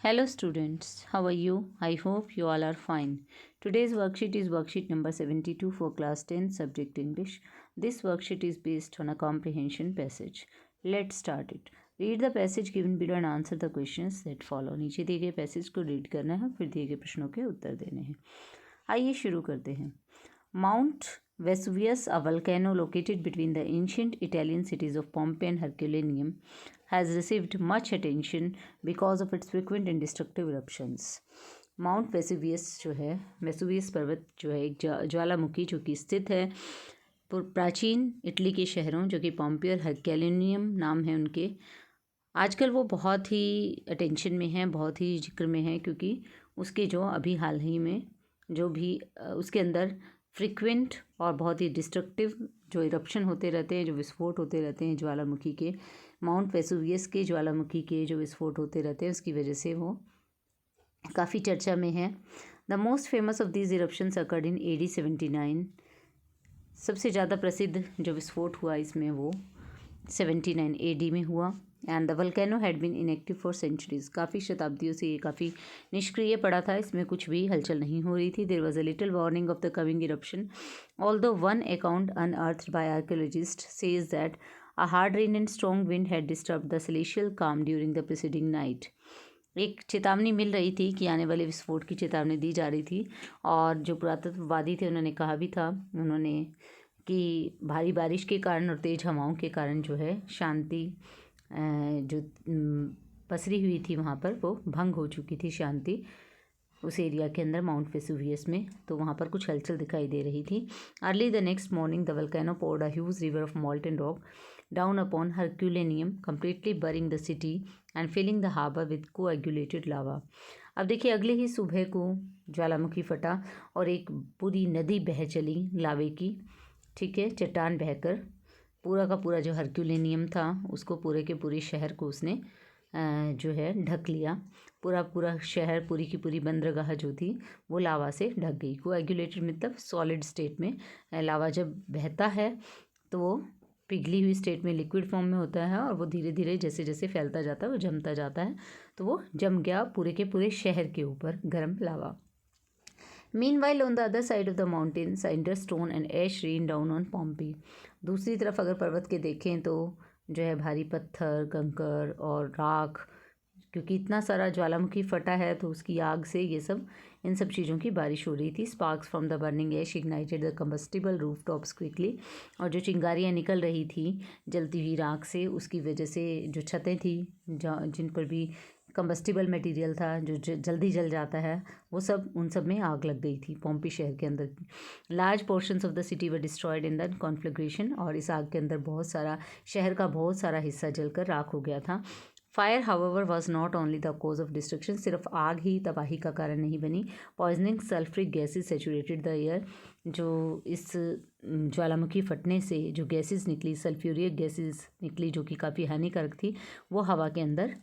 Hello students, how are you? I hope you all are fine. Today's worksheet is worksheet number 72 for class 10 subject English. This worksheet is based on a comprehension passage. Let's start it. Read the passage given below and answer the questions that follow. नीचे दिए गए passage को read करना है, फिर दिए गए प्रश्नों के उत्तर देने हैं. आइए शुरू करते हैं. Mount Vesuvius, a volcano located between the ancient Italian cities of Pompeii and Herculaneum, has received much attention because of its frequent and destructive eruptions. Mount Vesuvius जो है, वेसुवियस पर्वत जो है एक ज्वालामुखी जो कि स्थित है प्राचीन इटली के शहरों जो कि पॉम्पी और हर्क्यूलेनियम नाम है उनके. आजकल वो बहुत ही अटेंशन में है, बहुत ही जिक्र में है, क्योंकि उसके जो अभी हाल ही में जो भी उसके अंदर फ्रिक्वेंट और बहुत ही डिस्ट्रक्टिव जो इरप्शन होते रहते हैं, जो विस्फोट होते रहते हैं ज्वालामुखी के, माउंट वेसुवियस के ज्वालामुखी के जो विस्फोट होते रहते हैं उसकी वजह से वो काफ़ी चर्चा में है. The most famous of these eruptions occurred in AD 79. सबसे ज़्यादा प्रसिद्ध जो विस्फोट हुआ इसमें वो 79 AD में हुआ. And the volcano had been inactive for centuries. काफ़ी शताब्दियों से ये काफ़ी निष्क्रिय पड़ा था, इसमें कुछ भी हलचल नहीं हो रही थी. There was a little warning of the coming eruption, although one account unearthed by archaeologist says that a hard rain and strong wind had disturbed the celestial calm during the preceding night. एक चेतावनी मिल रही थी कि आने वाले विस्फोट की चेतावनी दी जा रही थी, और जो पुरातत्ववादी थे उन्होंने कहा भी था उन्होंने कि भारी बारिश के कारण और तेज़ हवाओं के कारण जो है शांति जो पसरी हुई थी वहाँ पर वो भंग हो चुकी थी शांति उस एरिया के अंदर माउंट वेसुवियस में. तो वहाँ पर कुछ हलचल दिखाई दे रही थी. Early the next morning the volcano poured a huge river of molten rock down upon Herculaneum, completely burying the city and filling the harbour with coagulated lava. अब देखिए, अगले ही सुबह को ज्वालामुखी फटा और एक पूरी नदी बह चली लावे की. ठीक है, चट्टान बहकर पूरा का पूरा जो हर्क्यूलेनियम था उसको पूरे के पूरे शहर को उसने जो है ढक लिया. पूरा शहर, पूरी की पूरी बंदरगाह जो थी वो लावा से ढक गई. कोएगुलेटेड मतलब सॉलिड स्टेट में. लावा जब बहता है तो वो पिघली हुई स्टेट में लिक्विड फॉर्म में होता है, और वो धीरे धीरे जैसे जैसे फैलता जाता है वो जमता जाता है. तो वो जम गया पूरे के पूरे शहर के ऊपर गर्म लावा. Meanwhile, on the other side of the mountain, cinder stone and ash rain down on Pompeii. दूसरी तरफ अगर पर्वत के देखें तो जो है भारी पत्थर, कंकर और राख, क्योंकि इतना सारा ज्वालामुखी फटा है तो उसकी आग से ये सब इन सब चीज़ों की बारिश हो रही थी. Sparks from the burning ash ignited the combustible roof tops quickly. और जो चिंगारियाँ निकल रही थी जलती हुई राख से, उसकी वजह से जो छतें थी जिन पर भी कंबस्टिबल मटेरियल था जो जल्दी जल जाता है, वो सब उन सब में आग लग गई थी पोम्पी शहर के अंदर. Large portions of the city were destroyed in the conflagration. और इस आग के अंदर बहुत सारा शहर का बहुत सारा हिस्सा जलकर राख हो गया था. Fire however was not only the cause of destruction. सिर्फ आग ही तबाही का कारण नहीं बनी. Poisoning sulphuric gases saturated the air. जो इस ज्वालामुखी फटने से जो गैसेज निकली, सल्फ्यूरिक गैसेज निकली जो कि काफ़ी हानिकारक थी, वो हवा के अंदर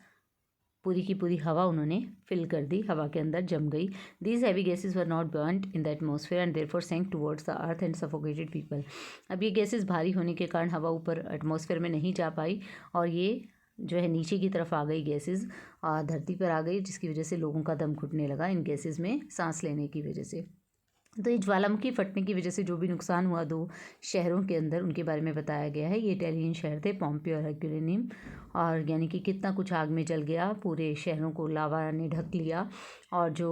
पूरी की पूरी हवा उन्होंने फिल कर दी, हवा के अंदर जम गई. These heavy gases were not burned in the atmosphere and therefore sank towards the earth and suffocated people. अब ये गैसेज भारी होने के कारण हवा ऊपर एटमॉस्फेयर में नहीं जा पाई, और ये जो है नीचे की तरफ आ गई गैसेज, धरती पर आ गई, जिसकी वजह से लोगों का दम घुटने लगा इन गैसेज में सांस लेने की वजह से. तो ये ज्वालामुखी फटने की वजह से जो भी नुकसान हुआ दो शहरों के अंदर, उनके बारे में बताया गया है. ये इटालियन शहर थे पॉम्पी और हर्क्यूलेनियम, और यानी कि कितना कुछ आग में जल गया, पूरे शहरों को लावा ने ढक लिया. और जो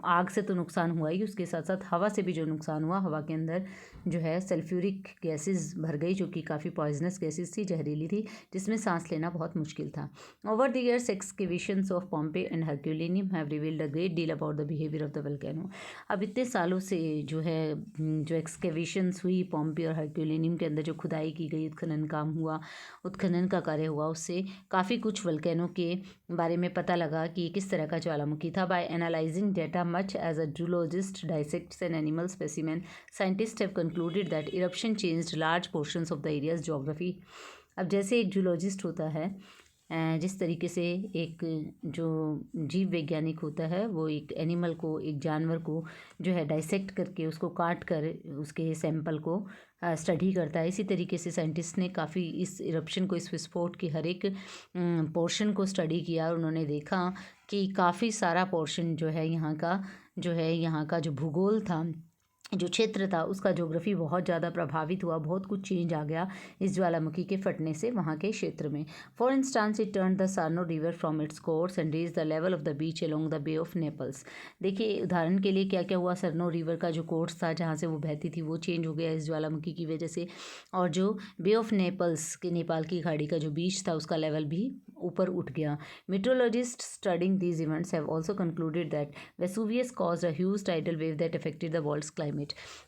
आग से तो नुकसान हुआ ही, उसके साथ साथ हवा से भी जो नुकसान हुआ, हवा के अंदर जो है सल्फ्यूरिक गैसेस भर गई जो कि काफ़ी पॉइजनस गैसेस थी, जहरीली थी, जिसमें सांस लेना बहुत मुश्किल था. Over the years excavations of Pompeii and Herculaneum have revealed a great deal about the behaviour of the volcano. अब इतने सालों से जो है जो एक्सकेवेशंस हुई पॉम्पी और हर्क्यूलेनियम के अंदर, जो खुदाई की गई, उत्खनन काम हुआ, उत्खनन का कार्य हुआ, उससे काफ़ी कुछ वल्केनो के बारे में पता लगा कि ये किस तरह का ज्वालामुखी था. By analysing data much as a zoologist dissects an animal specimen, scientist have concluded that eruption changed large portions of the areas geography. अब जैसे एक जूलॉजिस्ट होता है जिस तरीके से एक जो जीव वैज्ञानिक होता है वो एक एनिमल को, एक जानवर को जो है डाइसेक्ट करके उसको काट कर उसके सैंपल को स्टडी करता है, इसी तरीके से साइंटिस्ट ने काफ़ी इस इरप्शन को, इस विस्फोट के हर एक पोर्शन को स्टडी किया और उन्होंने देखा कि काफ़ी सारा पोर्शन जो है यहाँ का जो भूगोल था, जो क्षेत्र था, उसका ज्योग्राफी बहुत ज़्यादा प्रभावित हुआ, बहुत कुछ चेंज आ गया इस ज्वालामुखी के फटने से वहाँ के क्षेत्र में। For instance it turn the Sarno river from its course and raise the level of the beach along the bay of Naples. देखिए उदाहरण के लिए क्या क्या हुआ, सरनो रिवर का जो कोर्स था जहाँ से वो बहती थी वो चेंज हो गया इस ज्वालामुखी की वजह से, और जो बे ऑफ नेपल्स के नेपाल की खाड़ी का जो बीच था उसका लेवल भी ऊपर उठ गया। Meteorologist studying these events have also concluded that Vesuvius caused a huge tidal wave that affected the world's climate.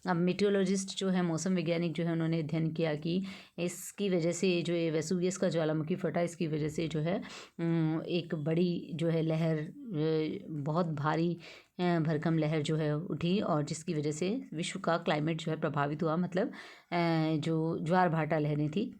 अब मेट्रोलॉजिस्ट जो है, मौसम वैज्ञानिक जो है, उन्होंने अध्ययन किया कि इसकी वजह से जो ये वेसुवियस का ज्वालामुखी फटा, इसकी वजह से जो है एक बड़ी जो है लहर, बहुत भारी भरकम लहर जो है उठी, और जिसकी वजह से विश्व का क्लाइमेट जो है प्रभावित हुआ, मतलब जो ज्वार भाटा लहरें थी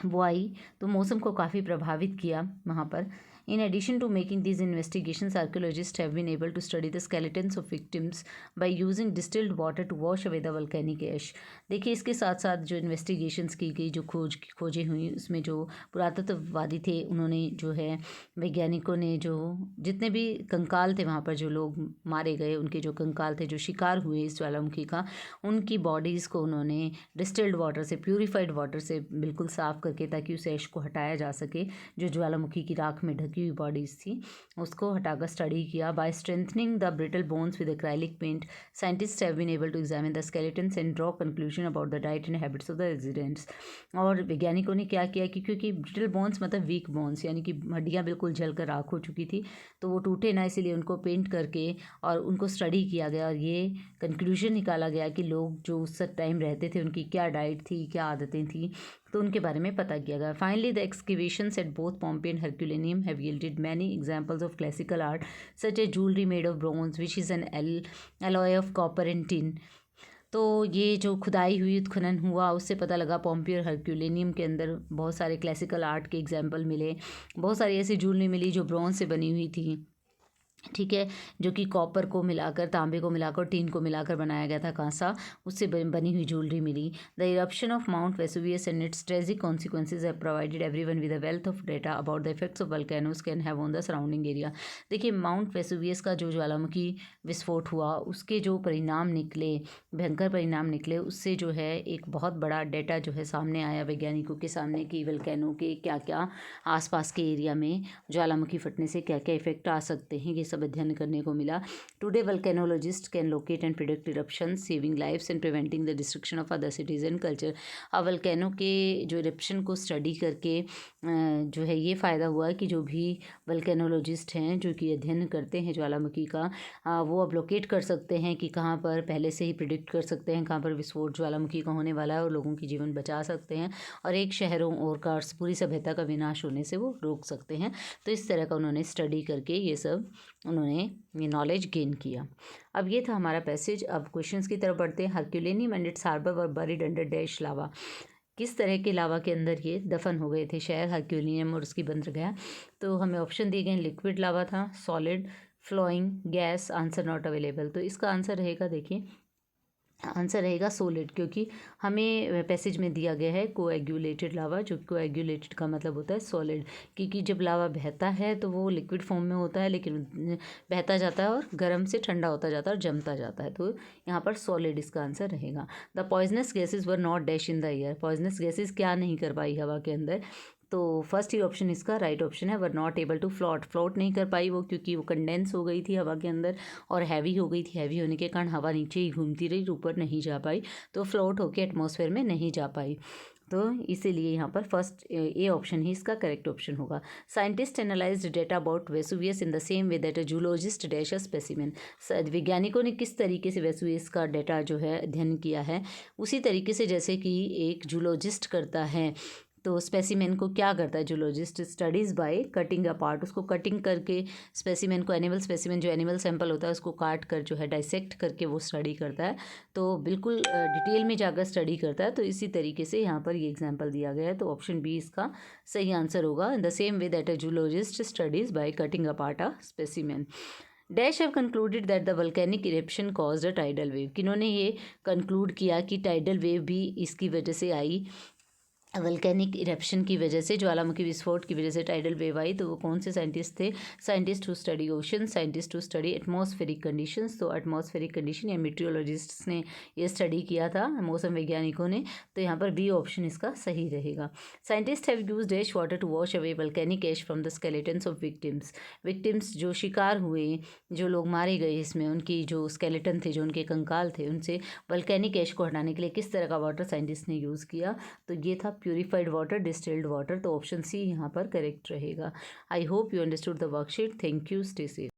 वो आई, तो मौसम को काफ़ी प्रभावित किया वहाँ पर। In addition to making these investigations, archaeologists have been able to study the skeletons of victims by using distilled water to wash away the volcanic ash. देखिए इसके साथ साथ जो इन्वेस्टिगेशंस की गई, जो खोजें हुई, उसमें जो पुरातत्ववादी थे उन्होंने जो है, वैज्ञानिकों ने जो जितने भी कंकाल थे वहाँ पर, जो लोग मारे गए, उनके जो कंकाल थे, जो शिकार हुए इस ज्वालामुखी का, उनकी बॉडीज़ को उन्होंने डिस्टिल्ड वाटर से, प्यूरिफाइड वाटर से बिल्कुल साफ़ करके, ताकि उस ऐश को हटाया जा सके जो ज्वालामुखी की राख में ढकी हुई बॉडीज़ थी, उसको हटाकर स्टडी किया। By strengthening the brittle bones with acrylic paint, scientist have been able to examine the skeletons and draw conclusion about the diet and habits of the residents. और वैज्ञानिकों ने क्या किया कि क्योंकि ब्रिटल बोन्स मतलब वीक बोन्स, यानी कि हड्डियाँ बिल्कुल जल कर राख हो चुकी थी, तो वो टूटे ना, इसीलिए उनको पेंट करके और उनको स्टडी किया गया, और ये कंक्लूजन निकाला गया कि लोग जो उस टाइम रहते थे उनकी क्या डाइट थी, क्या आदतें थी, तो उनके बारे में पता किया गया। Finally the excavations at both Pompeii and Herculaneum have yielded many examples of classical art such as jewelry made of bronze which is an alloy of copper and tin। तो ये जो खुदाई हुई, उत्खनन हुआ, उससे पता लगा पॉम्पी और हरक्यूलेनियम के अंदर बहुत सारे क्लासिकल आर्ट के एग्जाम्पल मिले, बहुत सारी ऐसी ज्वेलरी मिली जो ब्रॉन्ज से बनी हुई थी, ठीक है, जो कि कॉपर को मिलाकर, तांबे को मिलाकर, टीन को मिलाकर बनाया गया था कांसा, उससे बनी हुई ज्वेलरी मिली। The eruption of Mount Vesuvius and its tragic consequences have provided everyone with a wealth of data about the effects of volcanoes can have on the surrounding area. देखिए माउंट वेसुवियस का जो ज्वालामुखी विस्फोट हुआ, उसके जो परिणाम निकले, भयंकर परिणाम निकले, उससे जो है एक बहुत बड़ा डेटा जो है सामने आया वैज्ञानिकों के सामने कि वल्केनो के क्या क्या आसपास के एरिया में ज्वालामुखी फटने से क्या क्या इफेक्ट आ सकते हैं, ये सब अध्ययन करने को मिला। Today volcanologists can locate and predict eruption, saving lives and preventing the destruction of other cities and culture. अब वल्केनो के जो इरप्शन को स्टडी करके जो है ये फ़ायदा हुआ कि जो भी वल्केनोलॉजिस्ट हैं जो कि अध्ययन करते हैं ज्वालामुखी का, वो अब लोकेट कर सकते हैं कि कहाँ पर, पहले से ही प्रिडिक्ट कर सकते हैं कहाँ पर विस्फोट ज्वालामुखी का होने वाला है, और लोगों की जीवन बचा सकते हैं, और एक शहरों और का पूरी सभ्यता का विनाश होने से वो रोक सकते हैं। तो इस तरह का उन्होंने स्टडी करके ये सब उन्होंने ये नॉलेज गेन किया। अब ये था हमारा पैसेज। अब क्वेश्चंस की तरफ बढ़ते हैं। Herculaneum and its harbour were buried under dash lava. किस तरह के लावा के अंदर ये दफन हो गए थे शहर हरक्यूलेनियम और उसकी बंद गया। तो हमें ऑप्शन दिए गए, लिक्विड लावा था, solid, flowing, gas, answer not available. तो इसका आंसर रहेगा, देखिए आंसर रहेगा सोलिड, क्योंकि हमें पैसेज में दिया गया है कोएगुलेटेड लावा, जो कोएगुलेटेड का मतलब होता है सॉलिड, क्योंकि जब लावा बहता है तो वो लिक्विड फॉर्म में होता है, लेकिन बहता जाता है और गर्म से ठंडा होता जाता है और जमता जाता है, तो यहाँ पर सॉलिड इसका आंसर रहेगा। The poisonous gases were not dash in the air. Poisonous gases क्या नहीं कर पाई हवा के अंदर, तो फर्स्ट ही ऑप्शन इसका राइट ऑप्शन है, were not able to float नहीं कर पाई वो, क्योंकि वो कंडेंस हो गई थी हवा के अंदर और हैवी हो गई थी। हैवी होने के कारण हवा नीचे ही घूमती रही, ऊपर नहीं जा पाई, तो फ्लोट होकर एटमॉस्फेयर में नहीं जा पाई। तो इसीलिए यहाँ पर फर्स्ट ए ऑप्शन ही इसका करेक्ट ऑप्शन होगा। Scientist analysed data about Vesuvius in the same way that a zoologist dash a specimen. वैज्ञानिकों ने किस तरीके से वेसुवियस का डेटा जो है अध्ययन किया है, उसी तरीके से जैसे कि एक जूलॉजिस्ट करता है तो स्पेसिमेन को क्या करता है zoologist, studies by cutting a part, उसको कटिंग करके स्पेसिमेन को, एनिमल स्पेसिमेन जो एनिमल सैंपल होता है उसको काट कर जो है डाइसेक्ट करके वो स्टडी करता है, तो बिल्कुल डिटेल में जाकर स्टडी करता है। तो इसी तरीके से यहाँ पर ये एग्जांपल दिया गया है, तो ऑप्शन बी इसका सही आंसर होगा। In the same way that a zoologist studies by cutting a part a specimen. Dash have concluded that the volcanic eruption caused a tidal wave, किन्होंने ये कंक्लूड किया कि टाइडल वेव भी इसकी वजह से आई, वल्केनिक इरेप्शन की वजह से, ज्वालामुखी विस्फोट की वजह से टाइडल वेव आई। तो वो कौन से साइंटिस्ट थे? Scientist who study ocean, scientist who study atmospheric conditions. तो एटमॉस्फेरिक कंडीशन या मीटियोलॉजिस्ट्स ने ये स्टडी किया था, मौसम वैज्ञानिकों ने। तो यहाँ पर बी ऑप्शन इसका सही रहेगा। Scientist have use dash water to wash away volcanic ash from the skeletons of victims. Victims जो शिकार हुए, जो लोग मारे गए इसमें, उनकी जो स्केलेटन थे, जो उनके कंकाल थे, उनसे वल्केनिक एश को हटाने के लिए किस तरह का वाटर साइंटिस्ट ने यूज़ किया? तो ये था प्यूरिफाइड वाटर, डिस्टिल्ड वाटर। तो ऑप्शन सी यहाँ पर करेक्ट रहेगा। I hope you understood the worksheet. Thank you, stay safe.